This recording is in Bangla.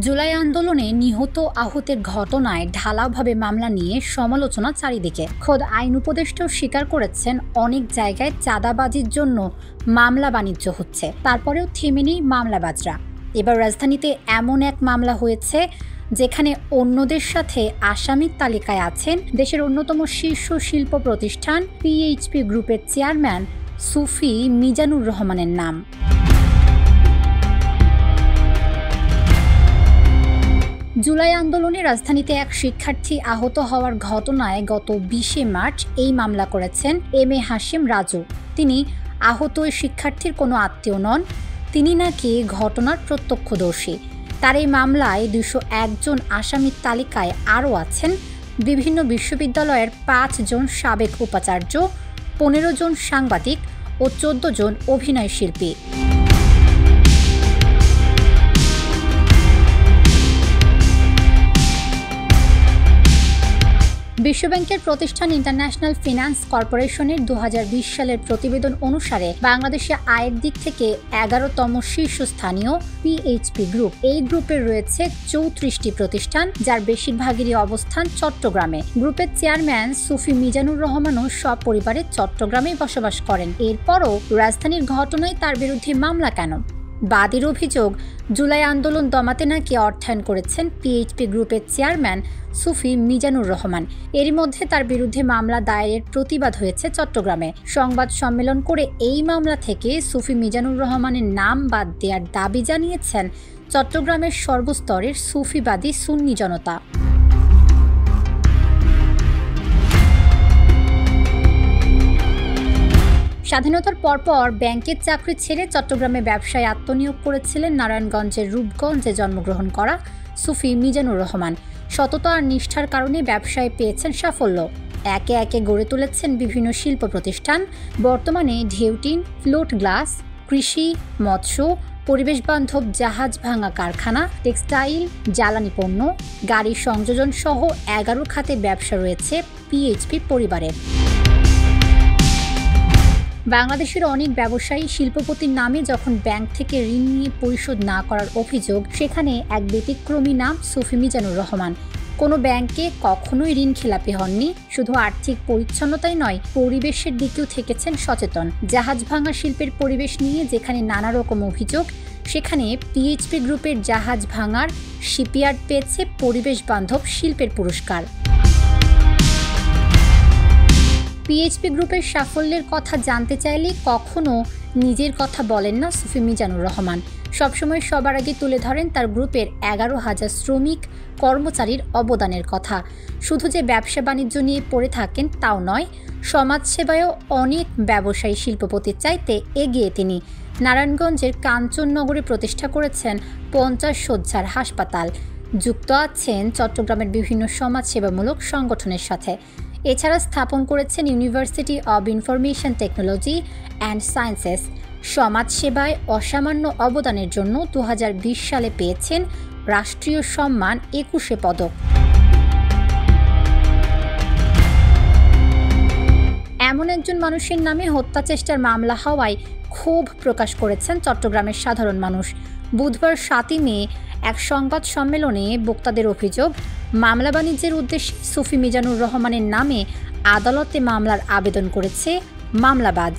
জুলাই আন্দোলনে নিহত আহতের ঘটনায় ঢালাওভাবে মামলা নিয়ে সমালোচনা চারিদিকে। খোদ আইন উপদেষ্টাও স্বীকার করেছেন অনেক জায়গায় চাঁদাবাজির জন্য মামলা বাণিজ্য হচ্ছে, তারপরেও থেমে নেই মামলাবাজরা। এবার রাজধানীতে এমন এক মামলা হয়েছে যেখানে অন্যদের সাথে আসামির তালিকায় আছেন দেশের অন্যতম শীর্ষ শিল্প প্রতিষ্ঠান পিএইচপি গ্রুপের চেয়ারম্যান সুফি মিজানুর রহমানের নাম। জুলাই আন্দোলনে রাজধানীতে এক শিক্ষার্থী আহত হওয়ার ঘটনায় গত 20 মার্চ এই মামলা করেছেন এম এ হাশেম রাজু। তিনি আহত ওই শিক্ষার্থীর কোনো আত্মীয় নন, তিনি নাকি ঘটনার প্রত্যক্ষদর্শী। তার এই মামলায় 201 জন আসামির তালিকায় আরও আছেন বিভিন্ন বিশ্ববিদ্যালয়ের 5 জন সাবেক উপাচার্য, 15 জন সাংবাদিক ও 14 জন অভিনয় শিল্পী। বিশ্বব্যাংকের প্রতিষ্ঠান ইন্টারন্যাশনাল ফিন্যান্স কর্পোরেশনের 2020 সালের প্রতিবেদন অনুসারে বাংলাদেশে আয়ের দিক থেকে 11তম শীর্ষস্থানীয় পিএইচপি গ্রুপ। এই গ্রুপের রয়েছে 34টি প্রতিষ্ঠান, যার বেশিরভাগেরই অবস্থান চট্টগ্রামে। গ্রুপের চেয়ারম্যান সুফি মিজানুর রহমানও সপরিবারে চট্টগ্রামেই বসবাস করেন। এরপরও রাজধানীর ঘটনায় তার বিরুদ্ধে মামলা কেন? বাদীর অভিযোগ, জুলাই আন্দোলন দমাতে নাকি অর্থায়ন করেছেন পিএইচপি গ্রুপের চেয়ারম্যান সুফি মিজানুর রহমান। এরই মধ্যে তার বিরুদ্ধে মামলা দায়েরের প্রতিবাদ হয়েছে চট্টগ্রামে। সংবাদ সম্মেলন করে এই মামলা থেকে সুফি মিজানুর রহমানের নাম বাদ দেওয়ার দাবি জানিয়েছেন চট্টগ্রামের সর্বস্তরের সুফিবাদী সুন্নি জনতা। স্বাধীনতার পরপর ব্যাংকের চাকরি ছেড়ে চট্টগ্রামে ব্যবসায় আত্মনিয়োগ করেছিলেন নারায়ণগঞ্জের রূপগঞ্জে জন্মগ্রহণ করা সুফি মিজানুর রহমান। সততা আর নিষ্ঠার কারণে ব্যবসায় পেয়েছেন সাফল্য। একে একে গড়ে তুলেছেন বিভিন্ন শিল্প প্রতিষ্ঠান। বর্তমানে ঢেউটিন, ফ্লোট গ্লাস, কৃষি, মৎস্য, পরিবেশবান্ধব জাহাজ ভাঙা কারখানা, টেক্সটাইল, জ্বালানি পণ্য, গাড়ি সংযোজন সহ 11 খাতে ব্যবসা রয়েছে পিএইচপি পরিবারের। বাংলাদেশের অনেক ব্যবসায়ী শিল্পপতির নামে যখন ব্যাংক থেকে ঋণ নিয়ে পরিশোধ না করার অভিযোগ, সেখানে এক ব্যতিক্রমী নাম সুফি মিজানুর রহমান। কোনো ব্যাংকে কখনোই ঋণ খেলাপি হননি। শুধু আর্থিক পরিচ্ছন্নতাই নয়, পরিবেশের দিকেও থেকেছেন সচেতন। জাহাজ ভাঙা শিল্পের পরিবেশ নিয়ে যেখানে নানা রকম অভিযোগ, সেখানে পিএইচপি গ্রুপের জাহাজ ভাঙার শিপইয়ার্ড পেয়েছে পরিবেশ বান্ধব শিল্পের পুরস্কার। পিএইচপি গ্রুপের সাফল্যের কথা জানতে চাইলে কখনো নিজের কথা বলেন না সুফি মিজানুর রহমান। সবসময় সবার আগে তুলে ধরেন তার গ্রুপের 11,000 শ্রমিক কর্মচারীর অবদানের কথা। শুধু যে ব্যবসা বাণিজ্য নিয়ে পড়ে থাকেন তাও নয়, সমাজসেবায়ও অনেক ব্যবসায়ী শিল্পপতির চাইতে এগিয়ে তিনি। নারায়ণগঞ্জের কাঞ্চননগরে প্রতিষ্ঠা করেছেন 50 শয্যার হাসপাতাল। যুক্ত আছেন চট্টগ্রামের বিভিন্ন সমাজসেবামূলক সংগঠনের সাথে। এছাড়া স্থাপন করেছেন university of information technology and sciences. সমাজসেবায় অসামান্য অবদানের জন্য 2020 সালে পেয়েছেন রাষ্ট্রীয় সম্মান 21 পদক। এমন একজন মানুষের নামে হত্যা চেষ্টার মামলা হওয়ায় ক্ষোভ প্রকাশ করেছেন চট্টগ্রামের সাধারণ মানুষ। বুধবার 7 মে এক সংবাদ সম্মেলনে বক্তাদের অভিযোগ, মামলা বাণিজ্যের উদ্দেশ্যে সুফি মিজানুর রহমানের নামে আদালতে মামলার আবেদন করেছে মামলাবাজ।